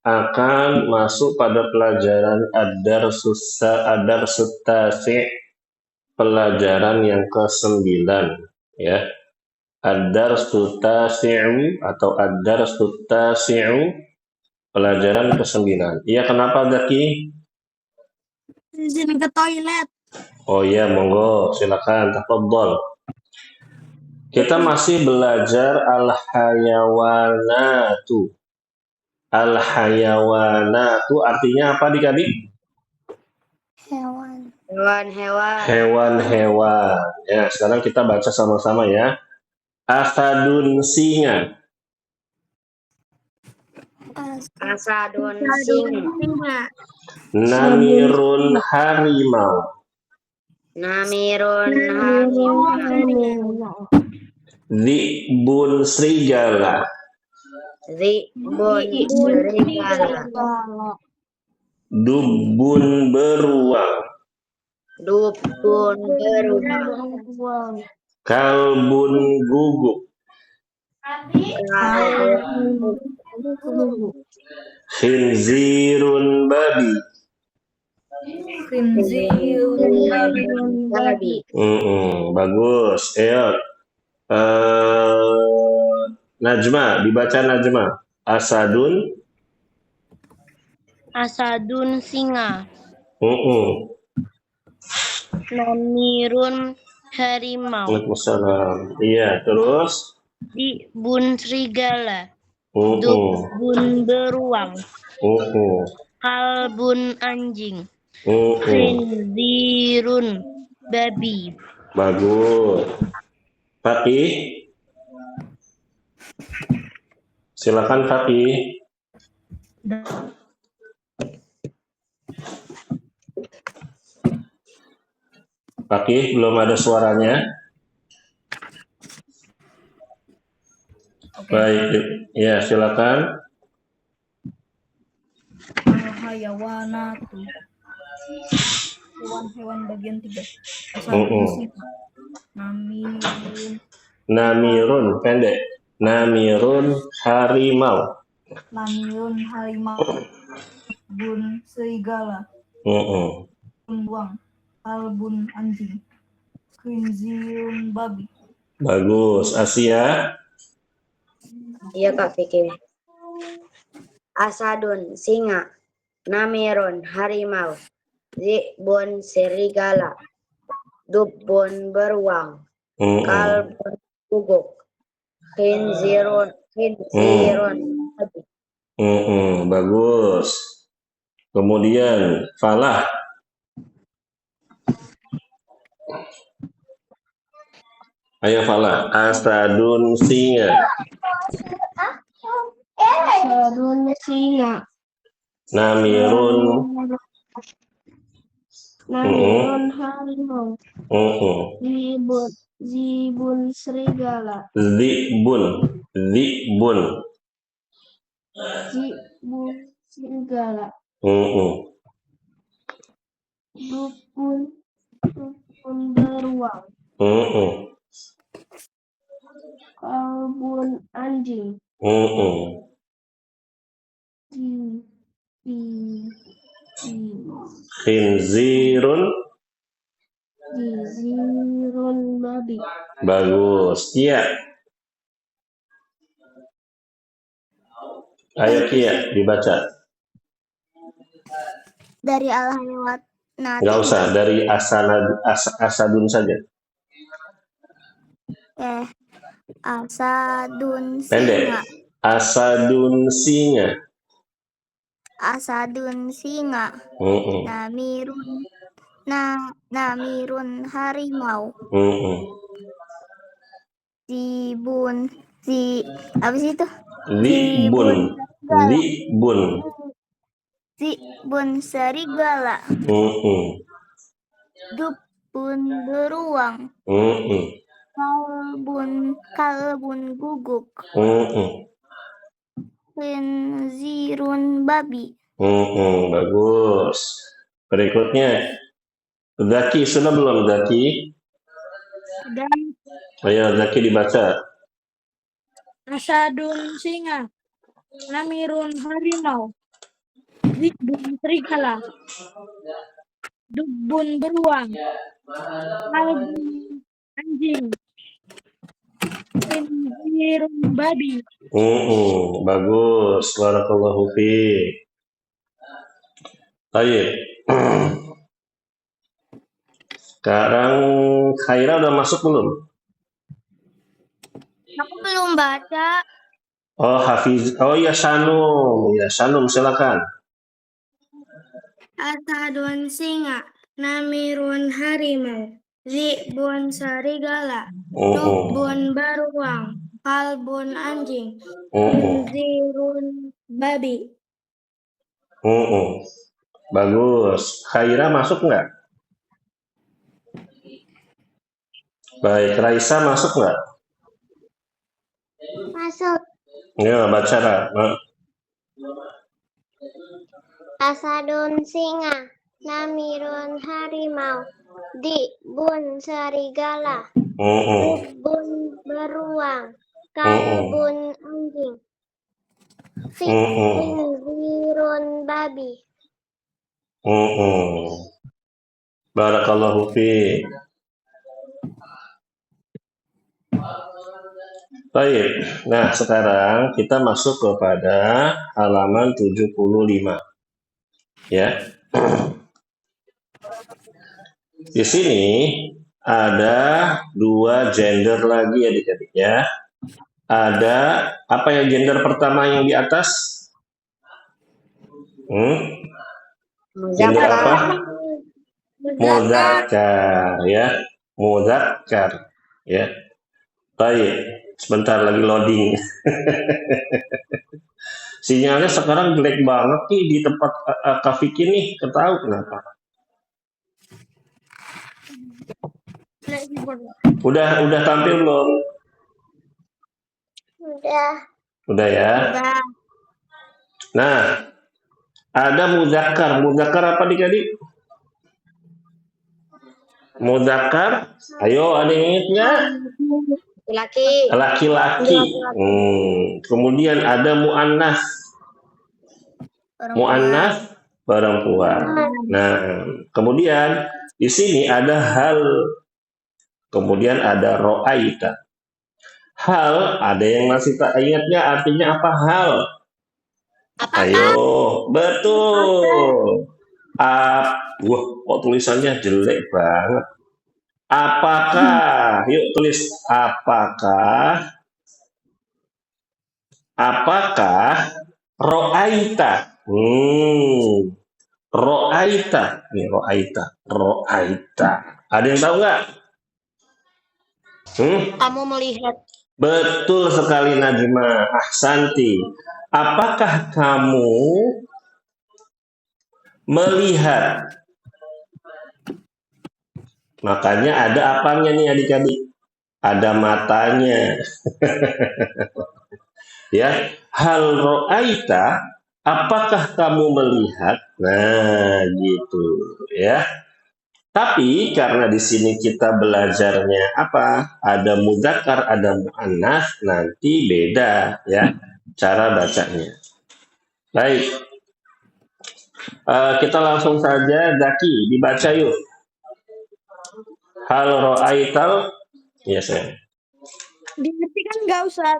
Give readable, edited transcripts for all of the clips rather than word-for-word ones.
akan masuk pada pelajaran ad-darsut tasi', pelajaran yang ke-9 ya. Ad-darsut tasi'u atau ad-darsut tasi'u, pelajaran ke-9. Iya, kenapa Zaki? Izin ke toilet. Oh iya, monggo, silakan, tafadhol. Kita masih belajar al-hayawanatu. Al-hayawanatu artinya apa Adik-adik? Hewan. Hewan-hewan. Ya, sekarang kita baca sama-sama ya. Asadun singa. Asadun singa. Namirun harimau. Namirun harimau. Dzibun serigala. Dzibun serigala. Dubun beruang. Dubun beruang. Kalbun guguk. Kalbun guguk. Khinzirun babi. Khinzirun babi. Bagus. Ayo. Najma, dibaca Najma. Asadun singa. Namirun harimau. Waalaikumsalam. Iya, terus? Dzibun serigala. Dubun beruang. Kalbun anjing. Khinzirun babi. Bagus. Fatih? Silakan Fatih. Fatih, belum ada suaranya. Baik, ya silakan. Hayawanatu. Hewan-hewan bagian 3. Namirun pendek. Namirun harimau. Namirun harimau. Bun serigala. Beruang. Kalbun anjing. Khinzirun babi. Bagus. Asia? Iya Kak Fikri. Asadun singa. Namirun harimau. Dzibun serigala. Dubun beruang. Kalbun guguk. Khinzirun babi. Bagus. Kemudian Falah. Ayo Falah. Asadun singa. Asadun singa. Namirun harimau. Dzibun serigala. Dzibun serigala. Dubun beruang. Kalbun anjing. Khinzirun babi. Bagus. Iya. Ayo Kia, dibaca. Dari al-hayawanat. Enggak usah, dari asadun saja. Asadun Pendek. singa. Asadun singa. Asadun singa. Namirun harimau. Apa sih itu? Dzibun serigala. Dubun beruang. Kalbun guguk. Khinzirun babi. Bagus. Berikutnya Zaki, sudah belum Zaki? Sudah. Ayo Zaki dibaca. Asadun singa. Namirun harimau. Zibun serigala. Dubun beruang. Kalbun anjing. Khinzirun babi. Bagus. Barakallahu fiik. Baik. Sekarang Khaira udah masuk belum? Aku belum baca. Oh, Hafiz. Oh ya, Sanum. Ya, Sanum silakan. Asadun singa, namirun harimau, zibun serigala, dubun beruang, kalbun anjing, khinzirun babi. Bagus. Khaira masuk nggak? Baik. Raisa masuk nggak? Masuk. Ya, baca lah. Asadun singa, namirun harimau, dibun serigala, dubun beruang, kalbun anjing, khinzirun babi. Barakallahu fiik. Baik. Nah, sekarang kita masuk kepada halaman 75. Ya. Di sini ada dua gender lagi adik-adik ya. Ada apa ya gender pertama yang di atas? Gender apa? Mudzakkar ya. Mudzakkar ya. Baik, sebentar lagi loading. Sinyalnya sekarang jelek banget nih di tempat Kak Vicky nih, ketahu kenapa? Udah tampil belum? Udah ya. Nah, ada mudzakkar. Mudzakkar apa adik-adik? Mudzakkar, ayo ada yang ingatnya? Laki-laki. Kemudian ada muannas. Muannas perempuan. Nah, kemudian di sini ada hal. Kemudian ada ro'aita. Hal, ada yang masih tak ingatnya artinya apa hal? Ayo, betul. Wah, kok tulisannya jelek banget. Apakah? Yuk tulis apakah? Apakah ro'aita? Ro'aita. Nih ro'aita. Ro'aita. Ada yang tahu nggak? Kamu melihat. Betul sekali Najma. Ahsanti. Apakah kamu melihat? Makanya ada apanya nih adik-adik? Ada matanya. Ya, hal ro'aita, apakah kamu melihat? Nah, gitu ya. Tapi karena di sini kita belajarnya apa? Ada mudzakkar, ada muannas, nanti beda ya cara bacanya. Baik. Kita langsung saja Zaki dibaca yuk. Hal ro'aital, ya sayang. Diartikan nggak usah.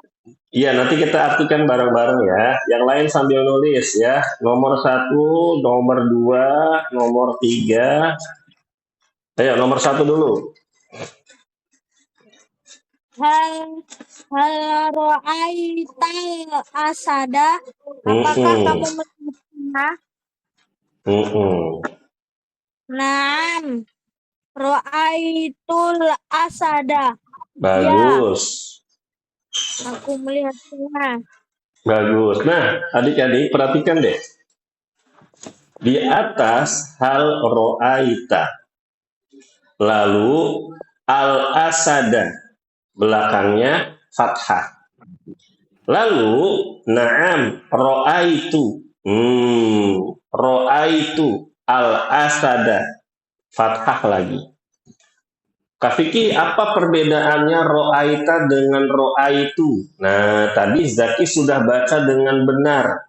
Iya, nanti kita artikan bareng-bareng ya. Yang lain sambil nulis ya. Nomor 1, nomor 2, nomor 3. Ayo, nomor 1 dulu. Hal ro'aital asada. Apakah kamu melihatnya? Naam. Ro'aitul asada. Bagus. Ya, aku melihatnya. Bagus. Nah, adik-adik perhatikan deh. Di atas hal ro'aita. Lalu al-asada. Belakangnya fathah. Lalu na'am ro'aitu. Ro'aitu al-asada. Fathah lagi. Kak Vicky, apa perbedaannya ro'aita dengan ro'aitu? Nah, tadi Zaki sudah baca dengan benar.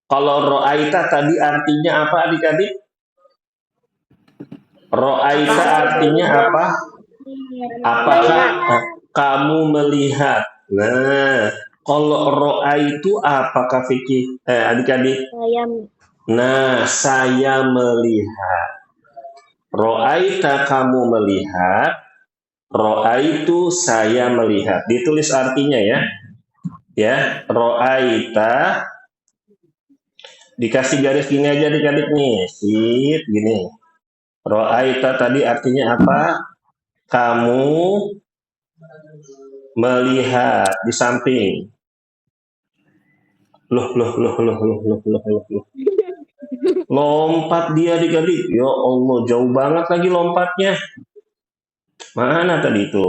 Kalau ro'aita tadi artinya apa adik-adik? Ro'aita artinya apa? Apakah kamu melihat? Nah, kalau ro'aitu apakah Vicky? Adik-adik? Nah, saya melihat. Ro'aita kamu melihat. Ro'aitu saya melihat. Ditulis artinya ya. Ya, ro'aita dikasih garis gini aja adik-adik nih. Sip, gini. Ro'aita tadi artinya apa? Kamu melihat di samping. Loh. Lompat dia adik-adik. Ya Allah, jauh banget lagi lompatnya. Mana tadi itu?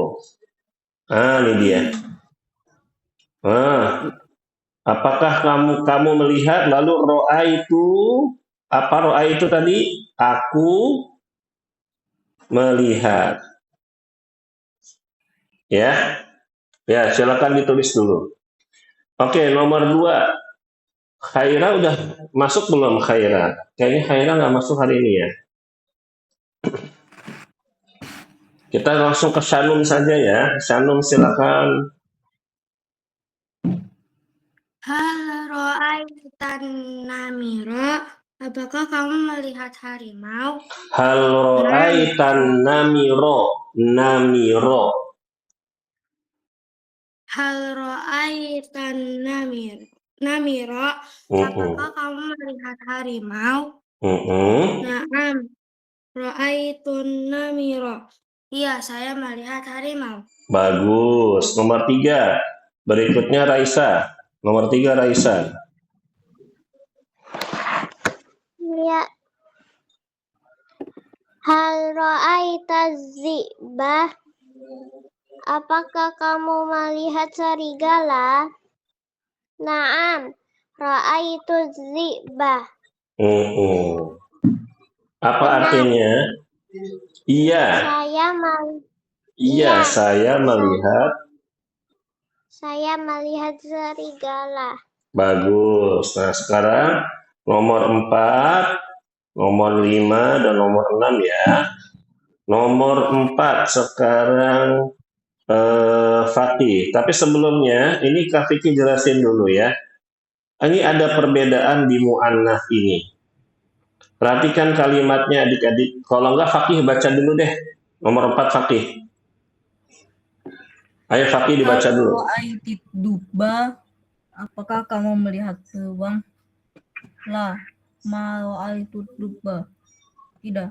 Ini dia. Apakah kamu melihat? Lalu ro'aitu, apa ro'aitu tadi? Aku melihat. Ya, silakan ditulis dulu. Oke, nomor 2. Khaira udah masuk belum Khaira? Kayaknya Khaira nggak masuk hari ini ya. Kita langsung ke Shanum saja ya. Shanum silakan. Hal ro'aitan namira, apakah kamu melihat harimau? Hal ro'aitan namiro. Hal ro'aitan namira, apakah kamu melihat harimau? Na'am, ro'aitun namira. Iya, saya melihat harimau. Bagus. Nomor 3. Berikutnya Raisa. Nomor 3 Raisa. Ya. Hal ra'aita zi'bah? Apakah kamu melihat serigala? Naam, ra'aitu zi'bah. Apa artinya? Iya. Saya melihat. Saya melihat serigala. Bagus. Nah, sekarang nomor 4, nomor 5, dan nomor 6 ya. Nomor 4 sekarang Fatih. Tapi sebelumnya, ini Kak Vicky jelasin dulu ya. Ini ada perbedaan di mu'annats ini. Perhatikan kalimatnya adik-adik. Kalau enggak Fakih baca dulu deh. Nomor 4 Fakih. Ayo Fakih dibaca dulu. Duba, apakah kamu melihat beruang? La, ma ra'aitu duba. Tidak,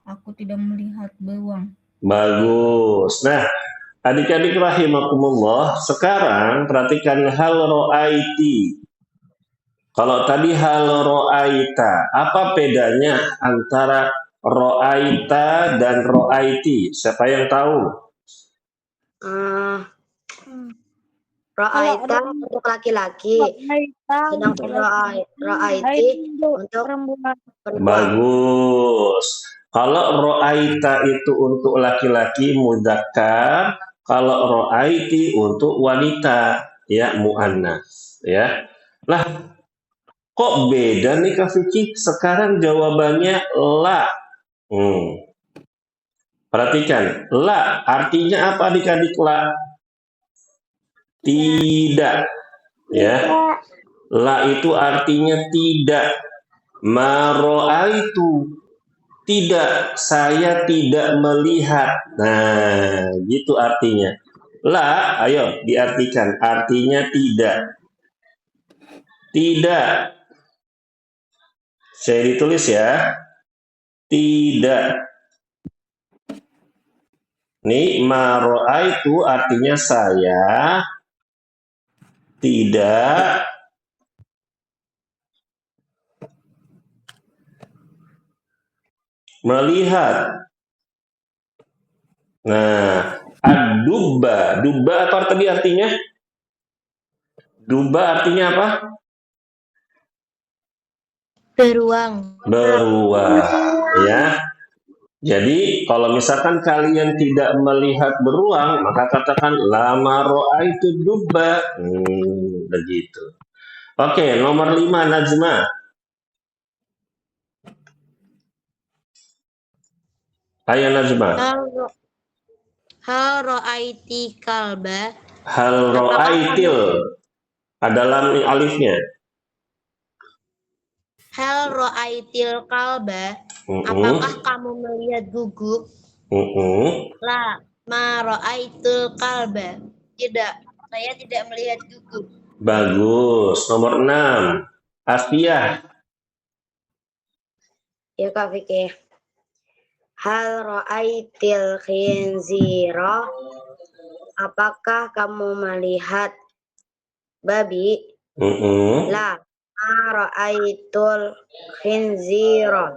aku tidak melihat beruang. Bagus. Nah, adik-adik rahimakumullah, sekarang perhatikan hal ro'aiti. Kalau tadi hal ro'aita, apa bedanya antara ro'aita dan ro'aiti? Siapa yang tahu? Ro'aita untuk laki-laki, sedangkan ro'aiti untuk perempuan. Bagus. Kalau ro'aita itu untuk laki-laki mudzakkar, kalau ro'aiti untuk wanita ya mu'annats ya. Lah, kok beda nih Kak Vicky? Sekarang jawabannya la. Perhatikan, la artinya apa adik-adik la? Tidak. Ya. La itu artinya tidak. Ma ro'aitu. Tidak, saya tidak melihat. Nah, gitu artinya. La, ayo diartikan. Artinya tidak. Tidak. Saya ditulis ya. Tidak. Nih, ma ro'aitu artinya saya tidak melihat. Nah, ad-dubba. Dubba apa tadi artinya? Dubba artinya apa? Beruang. Beruang, ya. Jadi, kalau misalkan kalian tidak melihat beruang, maka katakan lama ro'aitu dubba. Begitu. Oke, nomor 5 Najma. Ayo Najma. Hal ra'aiti kalba. Hal ro'aitil. Ada lam alifnya. Hal ra'aitil kalba. Apakah kamu melihat guguk? La, ma ra'aitul kalba. Tidak, saya tidak melihat guguk. Bagus. Nomor 6. Afiah. Ya Kak Fikih. Hal ra'aitil khinzira. Apakah kamu melihat babi? La, ma ra'aitul khinzira.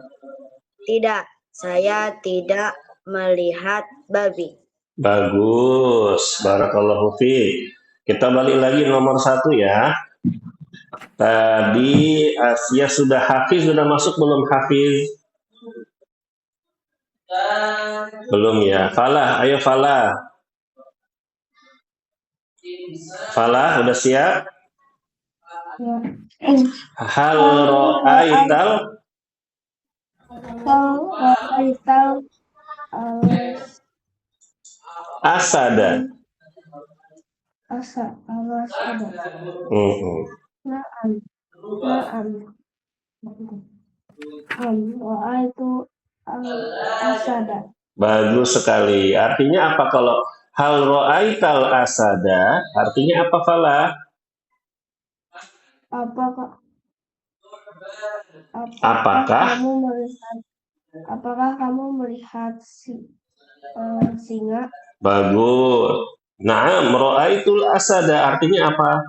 Tidak, saya tidak melihat babi. Bagus. Barakallahu fiik. Kita balik lagi nomor 1 ya. Tadi Asia sudah hafiz, sudah masuk belum hafiz? Belum ya. Falah, ayo Falah. Falah, udah siap? Ya. Hal ro'aital asada. Asada. Bagus sekali. Artinya apa kalau hal ro'aital asada? Artinya apa Falah? Apakah kamu melihat singa? Bagus. Naam, ro'aitul asada artinya apa?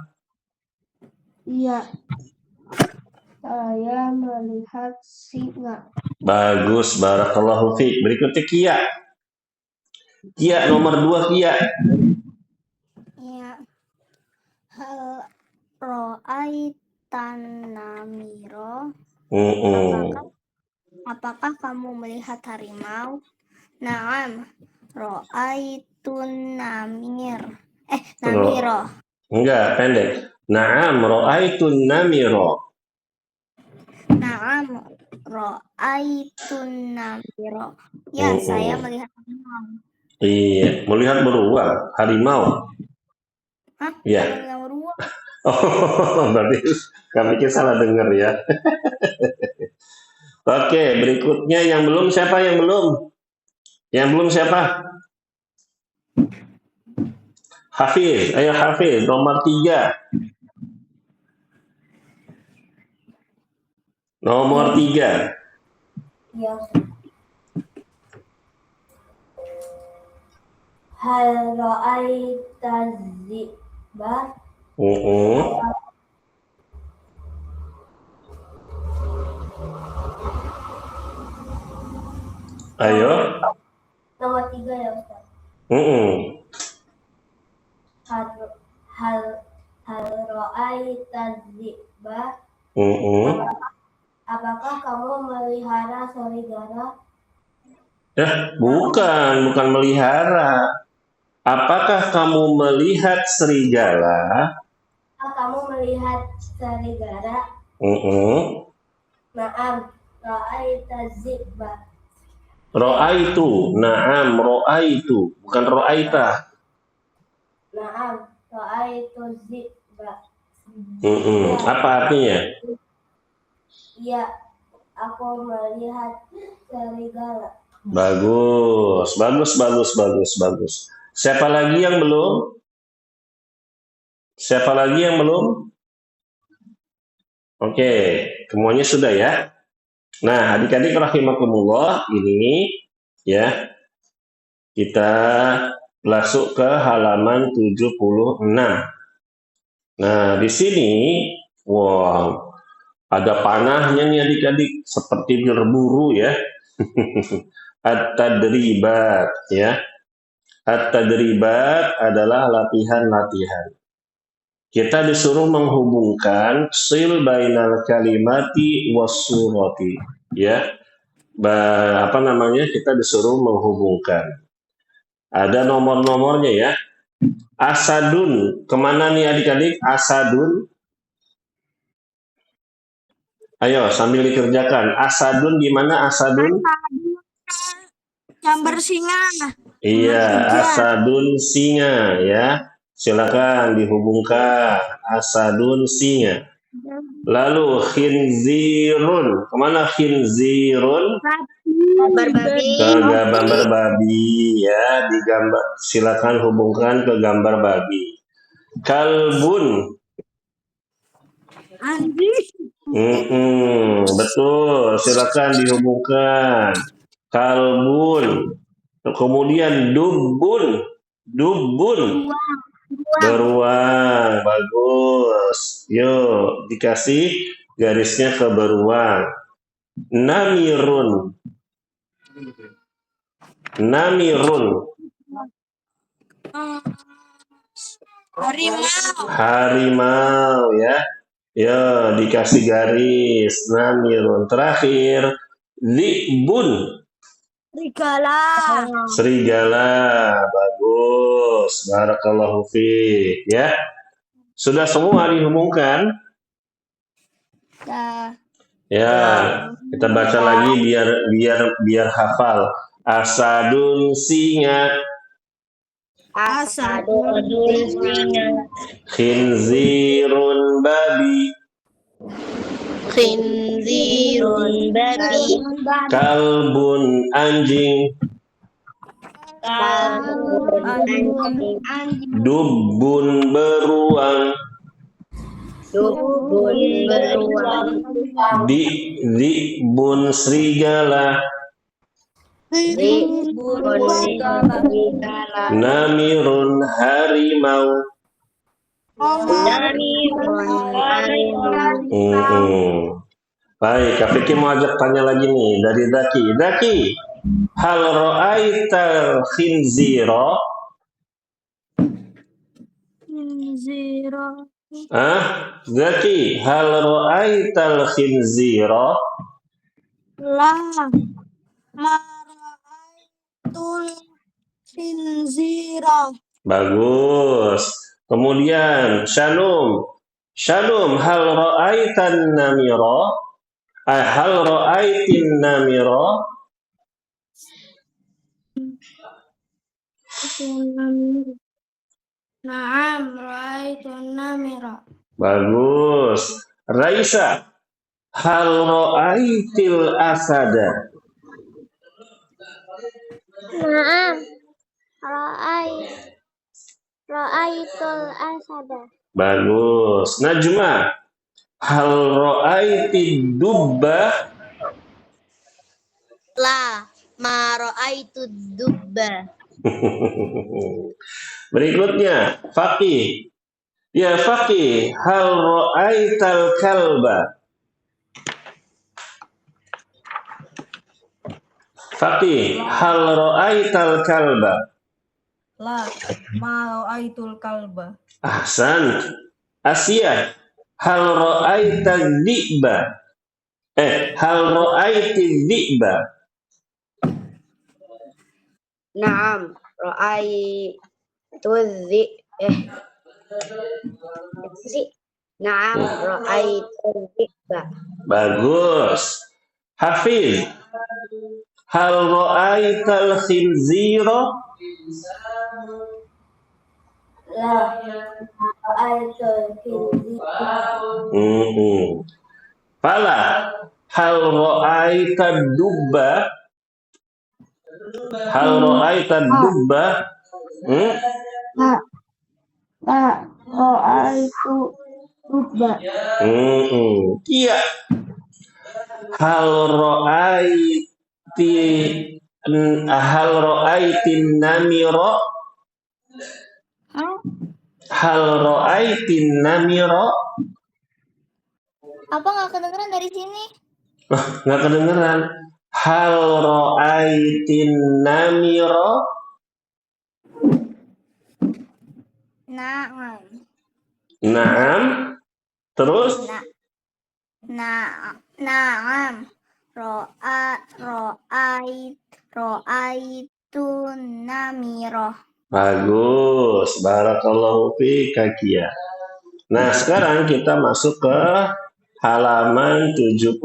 Iya. Saya melihat singa. Bagus, barakallahu fiik. Berikutnya Kia. Kia nomor 2 Kia. Ya. Hal ro'aitan namiro. Apakah kamu melihat harimau? Naam, ro'aitun namiro. Enggak, pendek. Naam, ro'aitun namiro. Naam, ro'aitun namiro. Ya, saya melihat harimau. Iya, melihat beruang, harimau. Hah? Iya. Melihat beruang. Oh, berarti kami salah dengar ya. Oke, berikutnya yang belum siapa yang belum? Yang belum siapa? Hafiz, ayo Hafiz, nomor 3. Nomor 3. Ya. Hal ra'aita zi'ba? Ayo. Nomor 3 ya Ustaz. Hal ra'aita zi'ba? Apakah kamu melihara serigala? Bukan melihara. Apakah kamu melihat serigala? Kamu melihat serigala? Naam, ra'aita zi'ba. Ro'aitu, naam, ro'aitu, bukan ro'aita. Naam, ra'aitu zi'ba. Apa artinya? Iya, aku melihat serigala. Bagus. Siapa lagi yang belum? Oke, semuanya sudah ya. Nah, adik-adik rahimakumullah, ini ya. Kita masuk ke halaman 76. Nah, di sini ada panahnya nih adik-adik, seperti berburu ya. At-tadribat ya. At-tadribat adalah latihan-latihan. Kita disuruh menghubungkan sil bainal kalimati was-surati ya. Kita disuruh menghubungkan. Ada nomor-nomornya ya. Asadun, kemana nih adik-adik? Asadun. Ayo sambil dikerjakan. Asadun di mana asadun? Gambar singa. Iya, asadun singa ya. Silakan dihubungkan. Asadun singa. Lalu khinzirun. Kemana khinzirun? Gambar babi. Ke gambar babi ya. Digambar. Silakan hubungkan ke gambar babi. Kalbun. Anjing. Betul. Silakan dihubungkan. Kalbun. Kemudian dubun. Beruang. Bagus. Yuk, dikasih garisnya ke beruang. Namirun. Harimau ya. Ya, dikasih garis. Namirun. Terakhir, dzibun. Serigala. Bagus. Barakallahu fiik ya. Sudah semua dihubungkan? Ya, kita baca lagi biar hafal. Asadun singa. Asadun singa. Khinzirun babi. Khinzirun babi. Kalbun anjing. Kalbun anjing. Dubun beruang. Dubun beruang. Dzibun serigala. Dzibun serigala. Namirun harimau. Namirun harimau. Baik, Kak Fikri mau ajak tanya lagi nih dari Zaki. Zaki, hal ra'aital khinzira? Zaki, hal ra'aital khinzira? Mara'aitul khinzira. Bagus. Kemudian Shalom, hal ra'aitan namira? Hal ra'aitin namira? Naam, ra'aitun namira. Bagus. Raisa, hal ra'aitil asada? Naam. Ra'aitul asada. Bagus. Najma, hal ra'aitid dubba? La ma ra'aitud dubba. Berikutnya, Faqih. Ya Faqih, hal ra'aital kalba? Faqih, hal ra'aital kalba? La ma ra'aitul kalba. Ahsan. Asia, hal ra'aital dhi'ba? Hal ra'aitid dhi'ba? Naam, ra'aitul Naam, ra'aitul dhi'ba. Bagus. Hafiz, hal ra'aital khinzira? La ra'aitul khinzira. Fala, hal ra'aitad dubba? Hal ra'aitad dubba? La ra'aitu dubba. Iya. Hal ra'aitin namira? Hal ra'aitin namira? Apa nggak kedengeran dari sini? Nggak kedengeran. Hal ra'aitin namira? Naam. Naam. Terus? Naam. Ra'aitun namirah. Bagus. Barakallahu fiik Kak Kia. Nah, sekarang kita masuk ke halaman 77.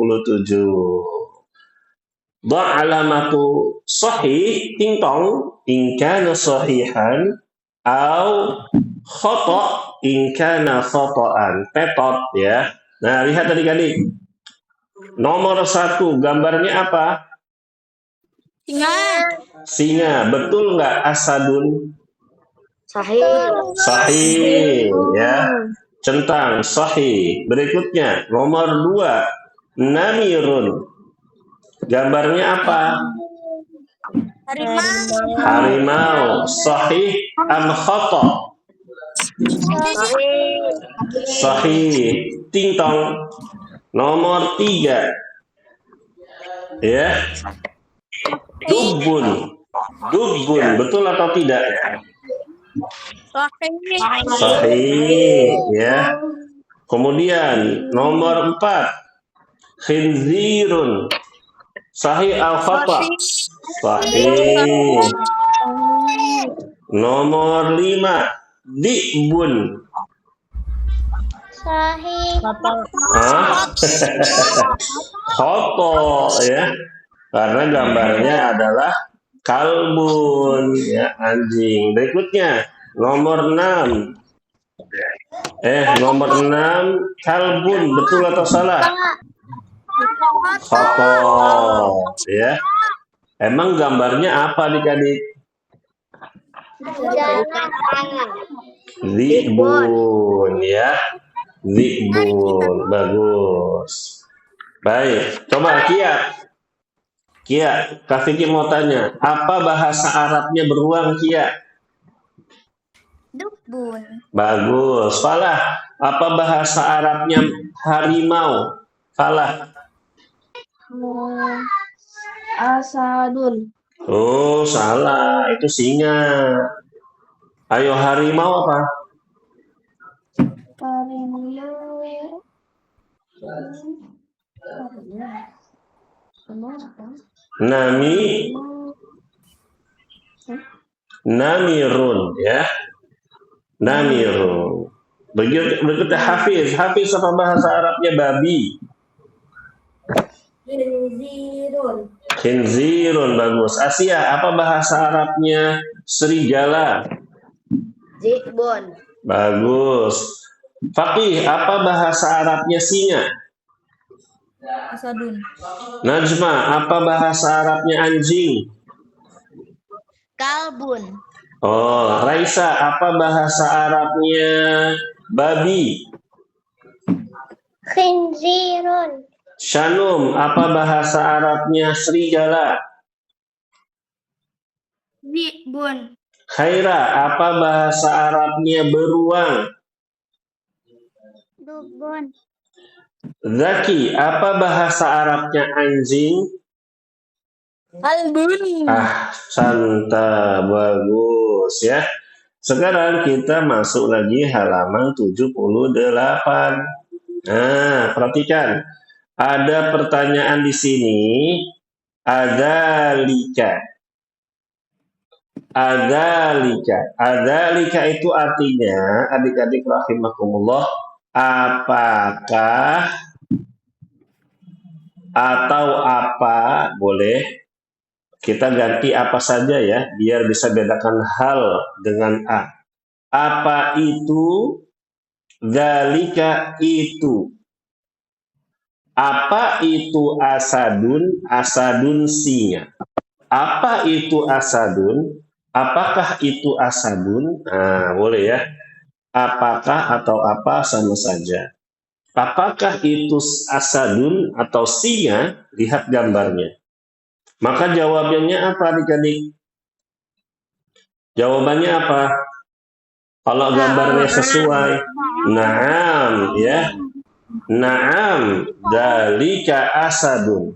Dha' alamatu sahih tingtong in kana sahihan au khata' in kana khata'an. Petot ya. Nah, lihat adik-adik. Nomor 1 gambarnya apa? Singa. Betul nggak asadun? Sahih. Sahih ya. Centang sahih. Berikutnya nomor 2 namirun. Gambarnya apa? Harimau. Sahih am khata'? Sahih. Tingtong. Nomor 3 ya. Dubun. Dubun. Betul atau tidak? Sahih ya. Kemudian nomor 4 khinzirun. Sahih al khata'? Sahih. Nomor 5 dibun. Sahih. Khoto ya. Karena gambarnya adalah kalbun ya, anjing. Berikutnya nomor 6 kalbun. Betul atau salah? Khoto ya. Emang gambarnya apa adik-adik? Zibun ya. Zibun. Bagus. Baik, coba Kia, Kak Vicky mau tanya, apa bahasa Arabnya beruang, Kia? Dubun. Bagus. Falah, apa bahasa Arabnya harimau? Falah. Asadun. Oh, salah. Itu singa. Ayo, harimau apa? Namirun ya. Namirun. Berikutnya Hafiz apa bahasa Arabnya babi? Khinzirun. Bagus. Asia, apa bahasa Arabnya serigala? Zibun. Bagus. Faqih, apa bahasa Arabnya singa? Asadun. Najma, apa bahasa Arabnya anjing? Kalbun. Oh, Raisa, apa bahasa Arabnya babi? Khinzirun. Shanum, apa bahasa Arabnya serigala? Zibun. Khaira, apa bahasa Arabnya beruang? Dubun. Zaki, apa bahasa Arabnya anjing? Kalbun. Santa, bagus ya. Sekarang kita masuk lagi halaman 78. Nah, perhatikan. Ada pertanyaan di sini. Adzalika. Adzalika itu artinya, adik-adik rahimakumullah, apakah atau apa, boleh kita ganti apa saja ya, biar bisa bedakan hal dengan a. Apa itu? Dzalika itu. Apa itu asadun? Asadun singa. Apa itu asadun? Apakah itu asadun? Nah, boleh ya. Apakah atau apa sama saja. Apakah itu asadun atau singa? Lihat gambarnya. Maka jawabannya apa adik-adik? Jawabannya apa? Kalau gambarnya sesuai. Naam ya. Naam, dzalika asadun.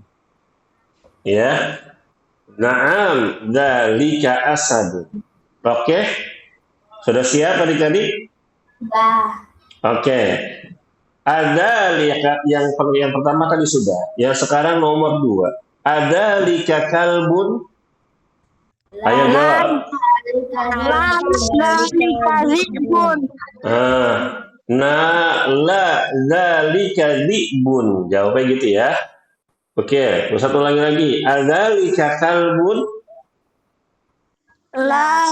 Ya. Naam, dzalika asadun. Oke? Sudah siap adik-adik? Oke. Adzalika yang pertama tadi sudah. Yang sekarang nomor 2. Adzalika kalbun? Ayo jawab. La dzalika dzibun. Jawabnya gitu ya. Oke, satu lagi. Adzalika kalbun. La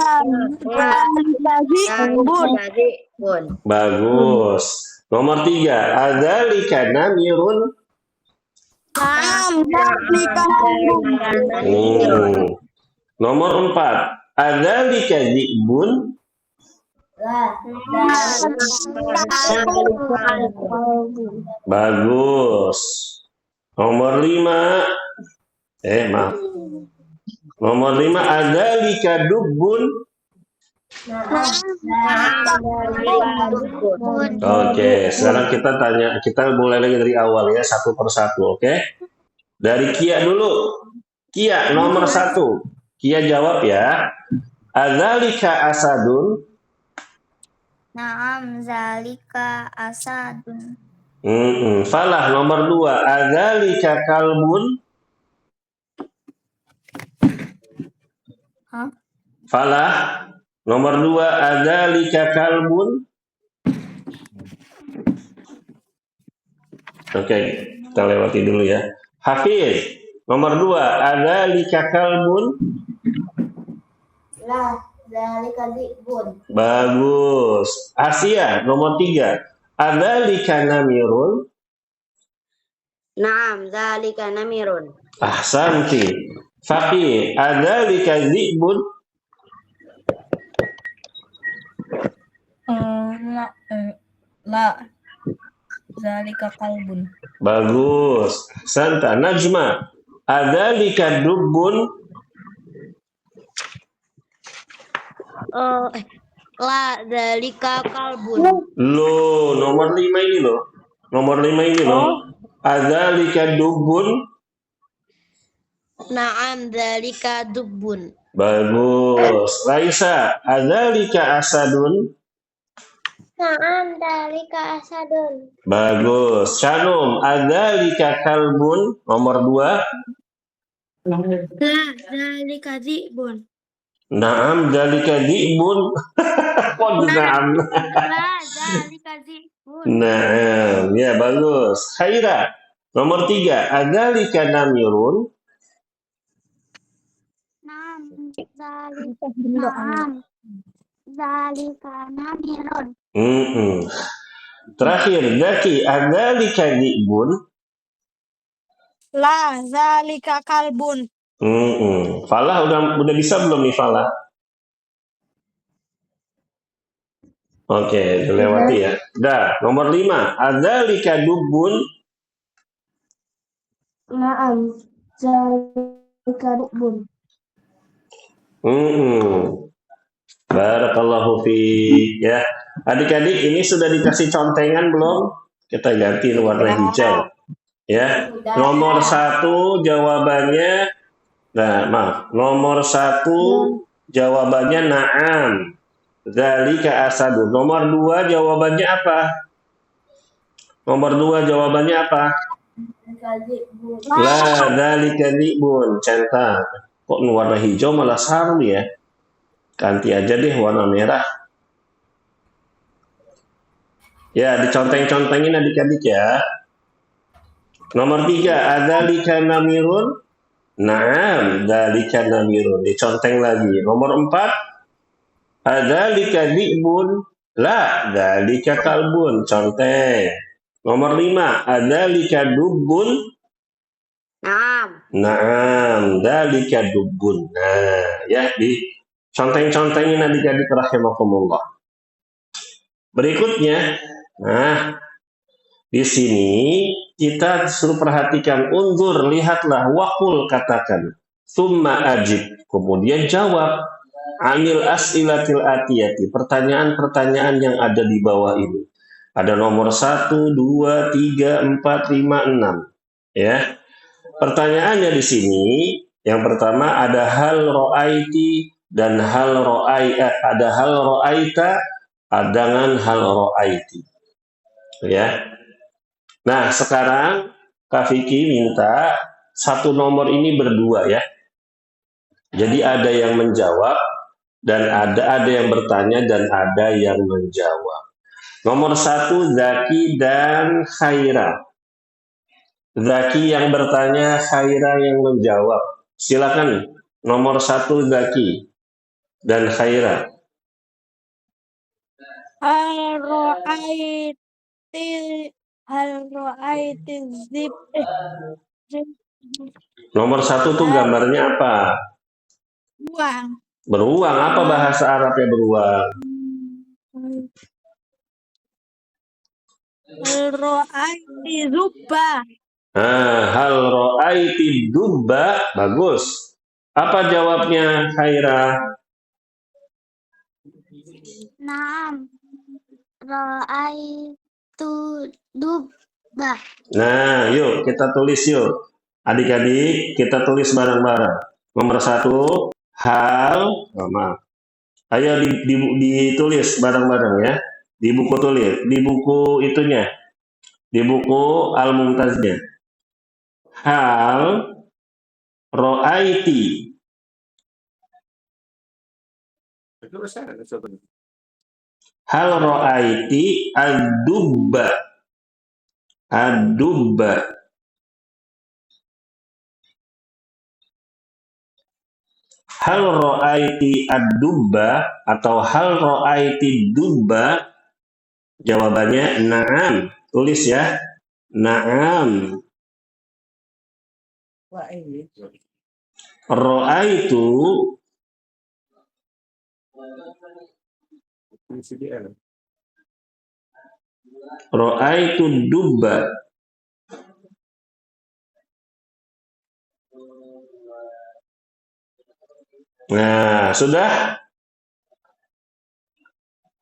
dzalika dzibun. Dzibun. Bagus. Nomor 3. Adzalika namirun. Na'am dzalika Nomor 4. Adzalika dzibun. La. Bagus. Nomor 5. Maaf. Nomor 5. Adzalika dubbun. Oke, sekarang kita mulai lagi dari awal ya, satu persatu, oke? Dari Kia dulu. Kia nomor 1. Kia jawab ya. Adzalika asadun. Na'am zalika asadun. Falah nomor 2. Adzalika kalbun. Hah? Falah nomor 2. Adzalika kalbun. Oke, kita lewati dulu ya. Hafiz nomor 2. Adzalika kalbun. La. Dzalika dzibun. Bagus. Asia nomor 3. Adzalika namirun. Naam, dzalika namirun. Ahsanti. Faqih, adzalika dzibun. La. Zalika kalbun. Bagus. Santa. Najma, adzalika dubbun. La dzalika kalbun. Loh, nomor 5 ini loh. Nomor 5 ini loh. Adzalika dubbun. Naam, dzalika dubbun. Bagus. Raisa, adzalika asadun. Na'am dzalika asadun. Bagus. Shanum, adzalika kalbun. Nomor 2. La dzalika dzibun. Naam, dzalika dzibun. Kok naam? La dzalika dzibun. Nah, ya bagus. Khaira. Nomor 3. Adzalika namirun. Na'am zalika namirun. Terakhir, Zaki. Adzalika dzibun. La dzalika kalbun. Falah udah bisa belum nih Falah? Oke, dilewati ya. Dah, nomor 5. Adzalika dubbun. Na'am dzalika dzibun. Barakallahu fiik ya. Adik-adik ini sudah dikasih contengan belum? Kita ganti warna hijau. Ya. Nomor 1 jawabannya nomor 1 jawabannya na'am. Dzalika asadun. Nomor 2 jawabannya apa? Nomor 2 jawabannya apa? La dzalika dzibun. Centang. Kok warna hijau malah saru ya? Ganti aja deh warna merah. Ya, diconteng-contengin adik-adik ya. Nomor 3, adzalika namirun. Naam, dzalika namirun. Diconteng lagi. Nomor 4, adzalika dzibun. La, dzalika kalbun. Conteng. Nomor 5, adzalika dubbun. Naam, dzalika dubbun. Nah, ya di conteng-contengin adik-adik rahimakumullah. Berikutnya, di sini kita suruh perhatikan, unzur, lihatlah, waqul, katakan, summa ajib, kemudian jawab, anil as'ilatil atiyati, pertanyaan-pertanyaan yang ada di bawah ini. Ada nomor 1, 2, 3, 4, 5, 6. Ya. Pertanyaannya di sini, yang pertama ada hal ro'aiti dan hal ro'aita, ada hal ro'aita dengan hal ro'aiti. Ya. Nah, sekarang Kak Vicky minta satu nomor ini berdua ya. Jadi ada yang menjawab dan ada yang bertanya dan ada yang menjawab. Nomor 1 Zaki dan Khaira. Zaki yang bertanya, Khaira yang menjawab. Silakan. Nomor 1 Zaki dan Khaira. Hal ro'aiti zib Nomor 1 tuh gambarnya apa? uang. Beruang. Apa bahasa Arabnya beruang? Hal ro'aiti zubba. Hal ro'aiti dubba. Bagus. Apa jawabnya Khaira? Naam. Ra'aitu dubba. Nah, yuk kita tulis yuk. Adik-adik, kita tulis bareng-bareng. Nomor 1, hal. Oh, maaf. Ayo ditulis bareng-bareng ya. Di buku tulis. Di buku itunya. Di buku Al-Mumtaznya. Hal ro'aiti. Hal ro'aiti ad-dubba. Ad-dubba. Hal ro'aiti ad-dubba atau hal ro'aiti dubba? Jawabannya na'am. Tulis ya. Na'am. Ro'aitu dubba. Nah, sudah?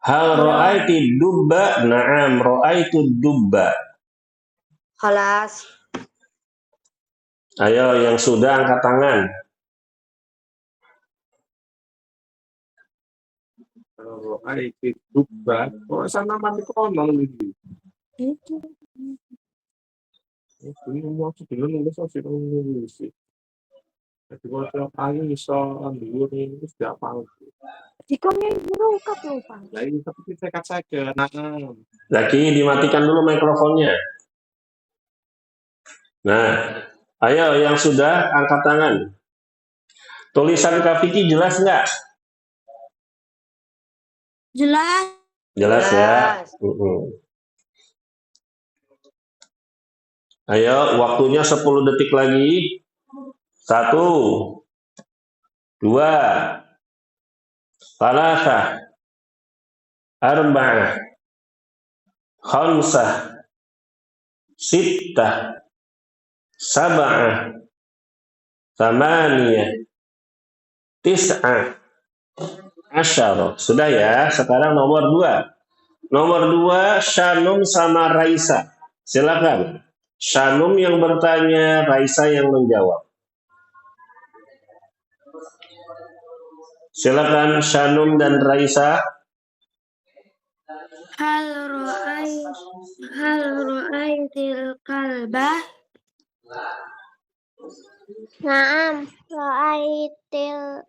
Hal ro'aiti dubba? Na'am, ro'aitu dubba. Khalas. Ayo, yang sudah angkat tangan. Ro'aiti dubba. Kok sana mati kono iki? Ini mau sebelum nulis harus nulis. Jadi kalau tiap kali bisa ambil ini sudah apa? Dikongen buka lupa. Nah ini tapi saya saja. Nah, Zaki, dimatikan dulu mikrofonnya. Nah, ayo yang sudah angkat tangan. Tulisan Kak Vicky jelas nggak? Jelas. Jelas ya. Ayo, waktunya 10 detik lagi. 1, 2, 3, 4, 5, 6, 7, 8, 9, 10. Sudah ya. Sekarang nomor 2. Nomor 2 Shanum sama Raisa. Silakan. Shanum yang bertanya, Raisa yang menjawab. Silakan Shanum dan Raisa. Hal ro'aitil kalba. Naam. Ro'aitul.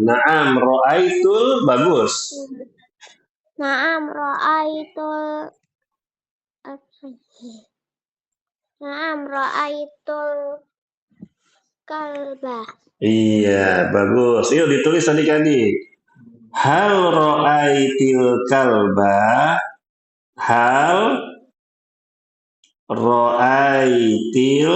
Naam ro'aitul. Bagus. Naam. Ro'aitul. Naam. Ro'aitul kalba. Iya, bagus. Yuk ditulis adik-adik. Hal ro'aitil kalba. Hal ro'aitil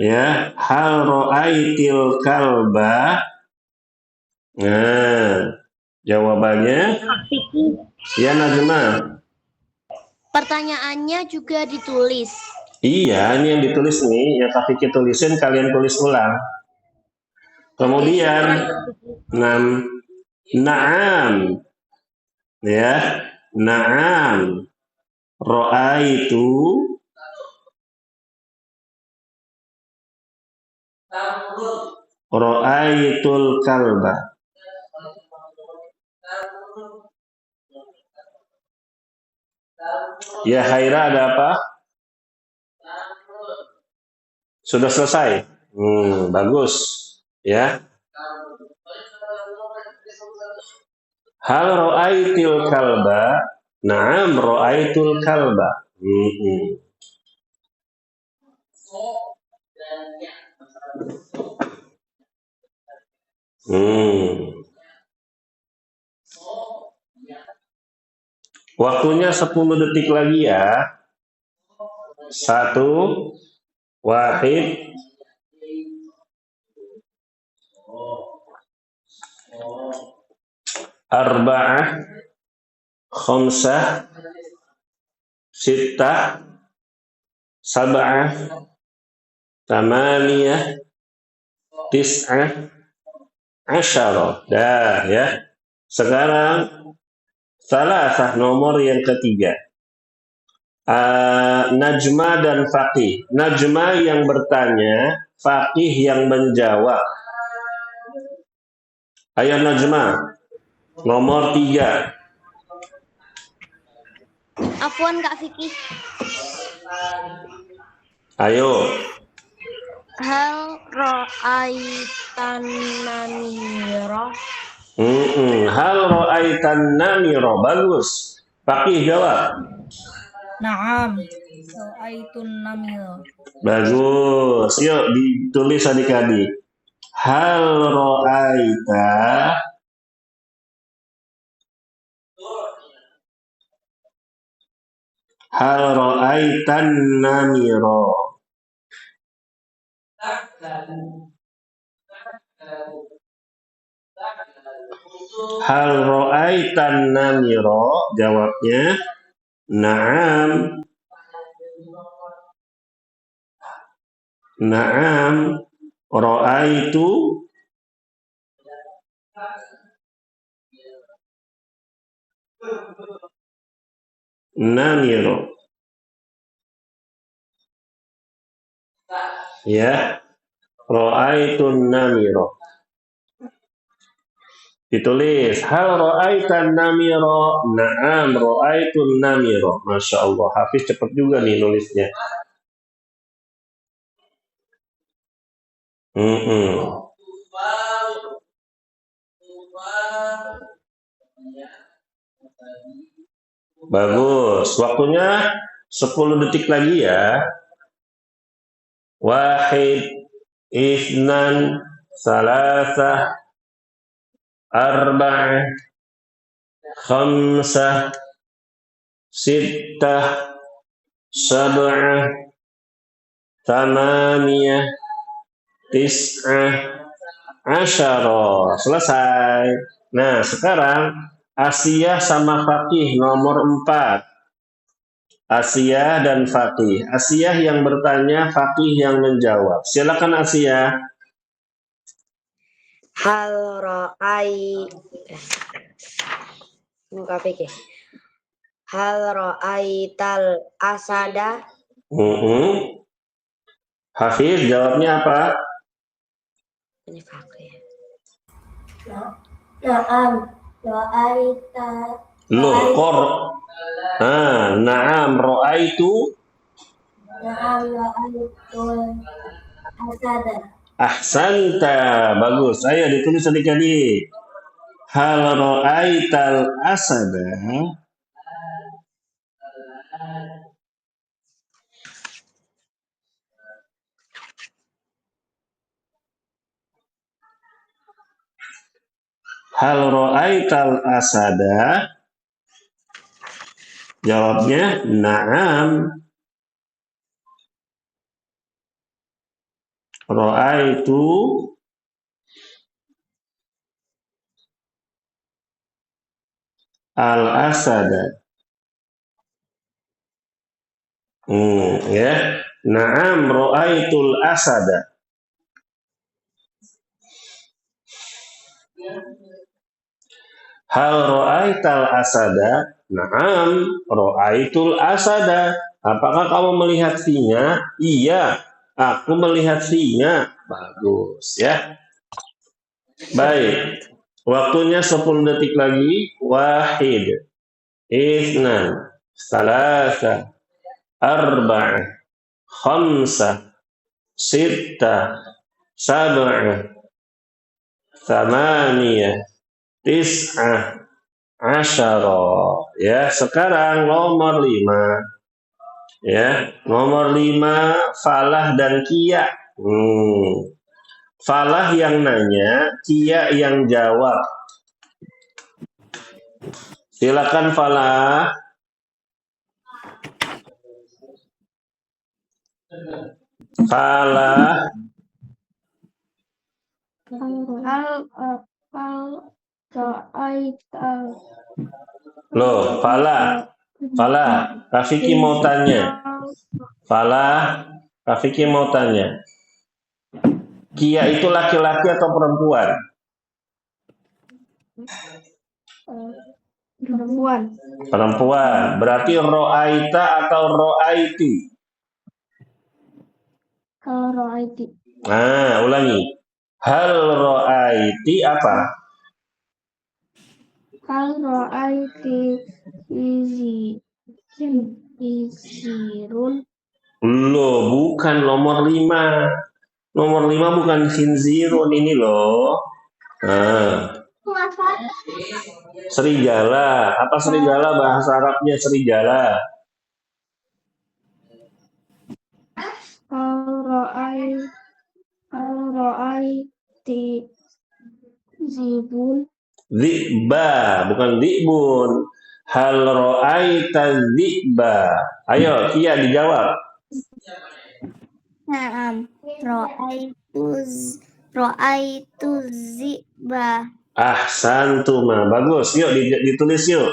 ya, hal ro'aitil kalba. Nah, jawabannya ya Najma. Pertanyaannya juga ditulis. Iya, ini yang ditulis nih, yang Kak Vicky tulisin kalian tulis ulang. Kemudian na'am. Ya, na'am. Ro'aitul kalba. Ya Khaira ada apa? Sudah selesai? Bagus. Ya. Hal ra'aitil kalba? Na'am ra'aitul kalba. Waktunya 10 detik lagi ya. 1, wahid, arba'ah, khamsah, sittah, sab'ah, tamaniyah, tis'ah, asyarah. Dah ya. Sekarang salasah nomor yang ketiga. Najma dan Faqih. Najma yang bertanya, Faqih yang menjawab. Ayo Najma, nomor 3. Afwan Kak Fikih. Ayo. Hal ra'aitan namira? Hal ra'aitan namira? Bagus. Faqih jawab. Naam. Ra'aitun namira. Bagus. Yuk ditulis adik-adik. Hal ra'aita namira? Hal ra'aitan namira? Jawabnya na'am. Na'am ra'aitu namira. Ya, ra'aitun namira. Ditulis hal ra'aitan namira? Na'am ra'aitun namira. Masya Allah, Hafiz cepat juga nih nulisnya. Bagus. Waktunya 10 detik lagi ya. Wahid, isnan, salasah, arba'ah, khamsah, sittah, sab'ah, tamaniyah, tis'ah, asyarah. Selesai. Nah, sekarang Asiyah sama Faqih nomor 4. Asiyah dan Faqih. Asiyah yang bertanya, Faqih yang menjawab. Silakan Asiyah. Hal ra'aital asada? Hafiz jawabnya apa? Ini Fakih. Na'am ra'aita. Na'am ra'aitu. Na'am ra'aitul asada. Ahsanta. Bagus. Ayo ditulis adik-adik. Hal ra'aital asada? Hal ra'aital asada? Jawabnya na'am. Ra'aitu al-asada. Ya. Na'am ra'aitul asada. Hal ra'aital asada? Na'am ra'aitul asada. Apakah kamu melihat singa? Iya, aku melihat singa. Bagus ya. Baik. Waktunya 10 detik lagi. Wahid, isnan, salasa, arba'ah, khamsah, sittah, sab'ah, thamaniyah, tis'ah, asyara. Ya, sekarang nomor 5. Ya, nomor 5 Falah dan Kia. Falah yang nanya, Kia yang jawab. Silakan Falah. Falah. Loh, Falah, Rafiki mau tanya. Falah, Rafiki mau tanya. Kia itu laki-laki atau perempuan? Perempuan. Berarti ro'aita atau ro'aiti? Ro'aiti. Nah, ulangi. Hal ro'aiti apa? Hal ro'aiti khinzirun. Loh, bukan nomor 5. Nomor 5 bukan khinzirun ini loh. Nah. Serigala. Apa serigala bahasa Arabnya serigala? Hal ro'aiti zibun. Zi'ba, bukan zi'bun. Hal ro'aita zi'ba. Ayo, Kia dijawab. Naam. Ro'aitu zi'ba. Ahsantuma. Bagus. Yuk ditulis yuk.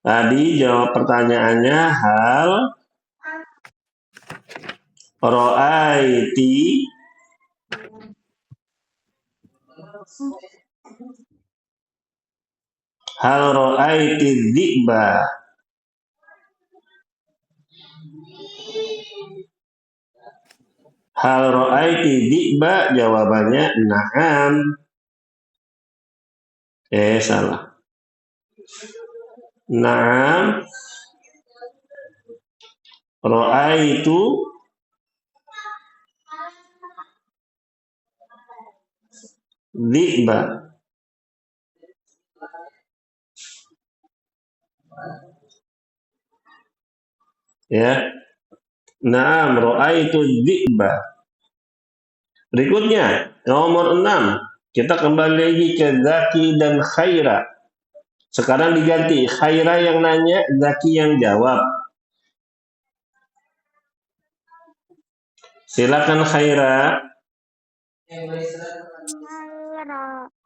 Tadi jawab pertanyaannya hal ro'aiti dzi'ba. Hal ro'aiti dzi'ba, jawabannya na'am. Salah. Na'am. Ro'aitu dzi'ba. Ya. Na'am, ro'aitu dzi'ba. Berikutnya, nomor 6. Kita kembali lagi ke Zaki dan Khaira. Sekarang diganti. Khaira yang nanya, Zaki yang jawab. Silakan Khaira.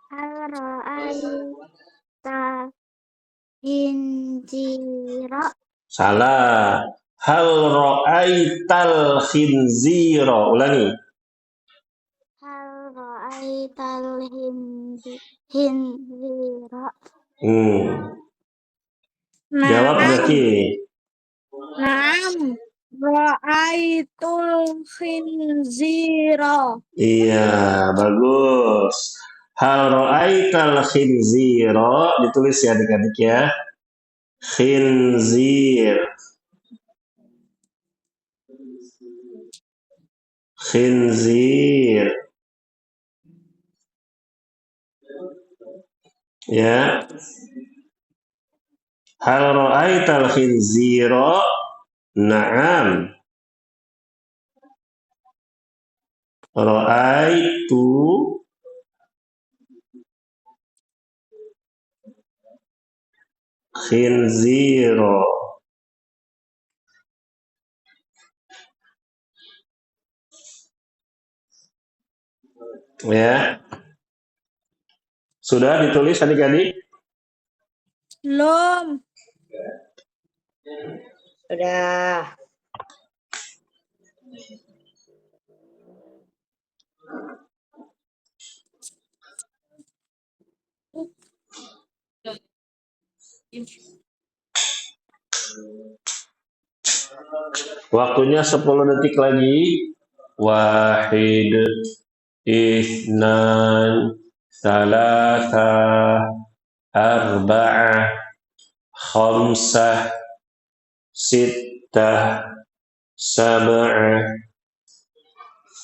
Hal ro'aita khinzira. Salah. Hal ro'aital khinzira. Ulangi. Hal ro'aital khinzira. Jawab Zaki. Naam. Ra'aitul khinzira. Iya, bagus. Hal ro'aital khinzira, ditulis ya adik-adik ya. Khinzir. Khinzir. Ya. Hal ro'aital khinzira? Na'am. Ro'aitu khinzira. Ya. Sudah ditulis adik-adik? Belum. Sudah. Waktunya 10 detik lagi. Wahid, isnan, salasa, arba'ah, khamsah, sittah, sab'ah,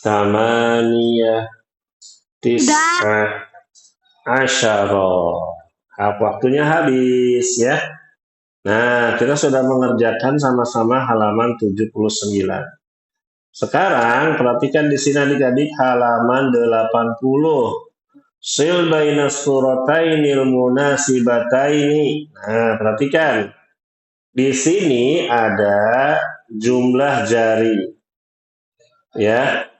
Tamaniyah tis'ah asyara. Waktunya habis ya. Nah, kita sudah mengerjakan sama-sama halaman 79. Sekarang perhatikan di sini adik-adik halaman 80. Sil bainas suratainil munasibataini. Nah, perhatikan. Di sini ada jumlah jari. Ya.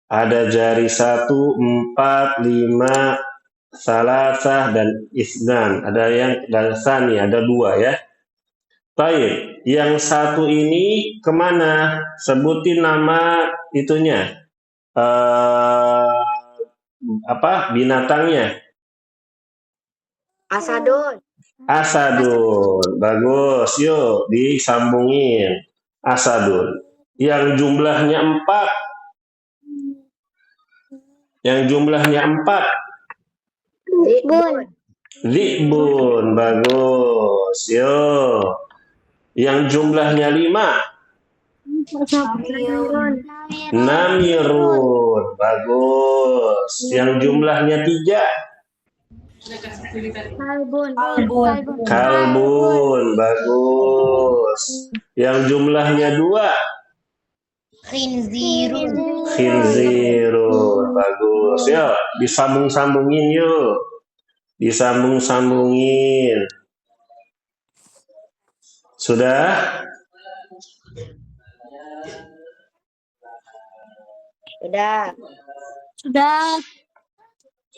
Ada jari 1, 4, 5, salasah dan isnan. Ada yang dasani, ada 2 ya. Baik, yang 1 ini kemana? Sebutin nama itunya. Binatangnya? Asadun. Asadun. Bagus, yuk disambungin. Asadun. Yang jumlahnya 4. Yang jumlahnya 4. Zi'bun. Bagus. Yuk. Yang jumlahnya 5. Namirun. Bagus. Yang jumlahnya 3. Kalbun. Bagus. Yang jumlahnya 2. Khinzirun. Bagus. Yuk, disambung-sambungin yuk. Disambung-sambungin. Sudah? Sudah.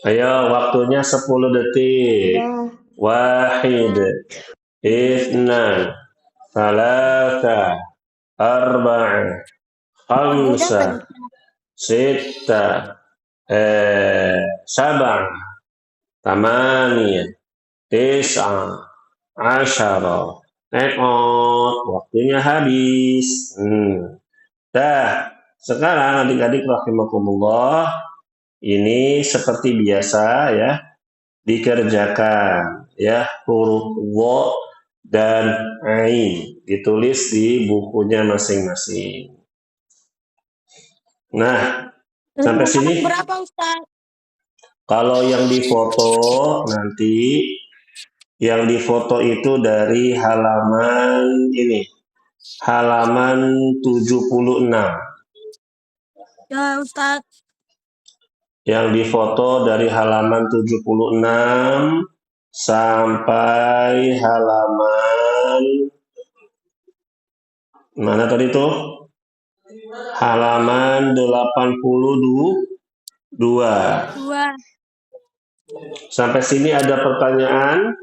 Ayo, waktunya 10 detik. Wahid, isnan, salasa, arba'a, khamsa, sitta, sab'a, tamaniyah, tis'a, asyara. Waktunya habis. Dah, sekarang adik-adik rahimakumullah, ini seperti biasa ya, dikerjakan ya, huruf wa dan ain ditulis di bukunya masing-masing. Nah, sampai sini Berapa Ustaz? kalau yang difoto nanti, yang difoto itu dari halaman ini, halaman 76. Ya Ustaz. Yang difoto dari halaman 76 sampai halaman mana tadi tuh? Halaman 82. Sampai sini ada pertanyaan?